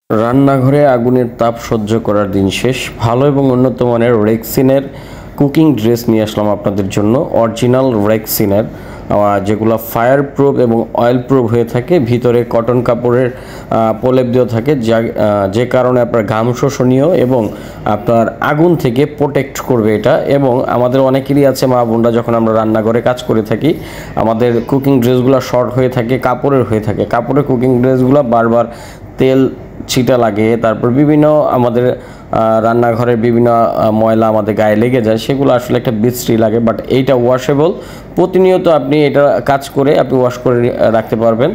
রান্নাঘরে আগুনের তাপ সহ্য করার দিন শেষ। ভালো এবং উন্নত মানের রেক্সিনের কুকিং ড্রেস নিয়ে আসলাম আপনাদের জন্য। অরিজিনাল রেক্সিনের যেগুলো ফায়ার প্রুফ এবং অয়েল প্রুফ হয়ে থাকে, ভিতরে কটন কাপড়ের প্রলেপ দেওয়া থাকে, যে কারণে আপনার ঘাম শোষণীয় এবং আপনার আগুন থেকে প্রোটেক্ট করবে এটা। এবং আমাদের অনেকেরই আছে মা বোনরা, যখন আমরা রান্নাঘরে কাজ করে থাকি আমাদের কুকিং ড্রেসগুলো শর্ট হয়ে থাকে, কাপড়ের হয়ে থাকে। কাপড়ের কুকিং ড্রেসগুলো বারবার তেল ছিটা লাগে, তারপর বিভিন্ন আমাদের রান্নাঘরের বিভিন্ন ময়লা আমাদের গায়ে লেগে যায়, সেগুলো আসলে একটা বিশ্রী লাগে। বাট এইটা ওয়াশেবল, প্রতিনিয়ত আপনি এটা কাজ করে আপনি ওয়াশ করে রাখতে পারবেন।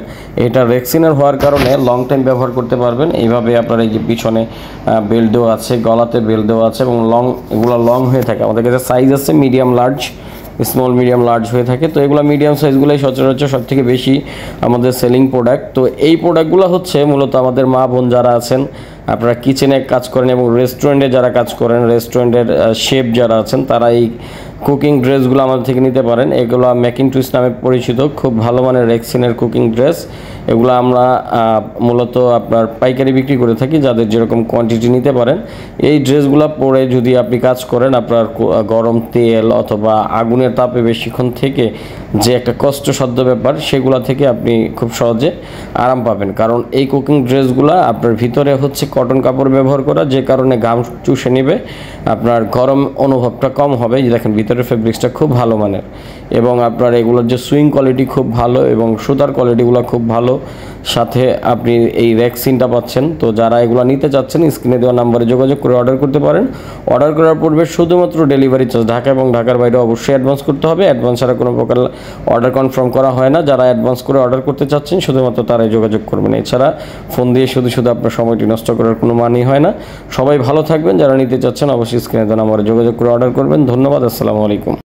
এটা রেক্সিনের হওয়ার কারণে লং টাইম ব্যবহার করতে পারবেন। এইভাবে আপনার এই যে পিছনে বেল্ট দেওয়া আছে, গলাতে বেল্ট দেওয়া আছে এবং এগুলো লং হয়ে থাকে। আমাদের কাছে সাইজ আছে medium, large, small, medium, large হয়ে থাকে। তো এগুলো মিডিয়াম সাইজগুলোই সচরাচর সব থেকে বেশি আমাদের সেলিং প্রোডাক্ট। তো এই প্রোডাক্টগুলো হচ্ছে মূলত আমাদের মা বোন যারা আছেন, আপনারা কিচেনে কাজ করেন এবং রেস্টুরেন্টে যারা কাজ করেন, রেস্টুরেন্টের শেফ যারা আছেন, তারা এই কুকিং ড্রেসগুলো আমাদের থেকে নিতে পারেন। এগুলো ম্যাকিনটুইস নামে পরিচিত, খুব ভালো মানের রেক্সিনের কুকিং ড্রেস। এগুলো আমরা মূলত আপনার পাইকারি বিক্রি করে থাকি, যাদের যেরকম কোয়ান্টিটি নিতে পারেন। এই ড্রেসগুলো পরে যদি আপনি কাজ করেন, আপনার গরম তেল অথবা আগুনের তাপে বেশিক্ষণ থেকে যে একটা কষ্টসাধ্য ব্যাপার, সেগুলো থেকে আপনি খুব সহজে আরাম পাবেন। কারণ এই কুকিং ড্রেসগুলো আপনার ভিতরে হচ্ছে কটন কাপড় ব্যবহার করা, যে কারণে ঘাম চুষে নেবে, আপনার গরম অনুভবটা কম হবে। দেখেন ভিতরের ফেব্রিক্সটা খুব ভালো মানের এবং আপনার এগুলোর যে সুইং কোয়ালিটি খুব ভালো এবং সুতার কোয়ালিটিগুলো খুব ভালো। সাথে আপনি এই রেক্সিনটা পাচ্ছেন। তো যারা এগুলো নিতে চাচ্ছেন, স্ক্রিনে দেওয়া নাম্বারে যোগাযোগ করে অর্ডার করতে পারেন। অর্ডার করার পূর্বে শুধুমাত্র ডেলিভারি চার্জ, ঢাকা এবং ঢাকার বাইরে অবশ্যই অ্যাডভান্স করতে হবে। অ্যাডভান্স ছাড়া কোনো প্রকার অর্ডার কনফার্ম করা হয় না। যারা অ্যাডভান্স করে অর্ডার করতে চাচ্ছেন শুধুমাত্র তারাই যোগাযোগ করবেন। এছাড়া ফোন দিয়ে শুধু আপনার সময়টি নষ্ট করার কোনো মানেই হয় না। সবাই ভালো থাকবেন। যারা নিতে চাচ্ছেন অবশ্যই স্ক্রিনে দেওয়া নাম্বারে যোগাযোগ করে অর্ডার করবেন। ধন্যবাদ। আসসালামু আলাইকুম।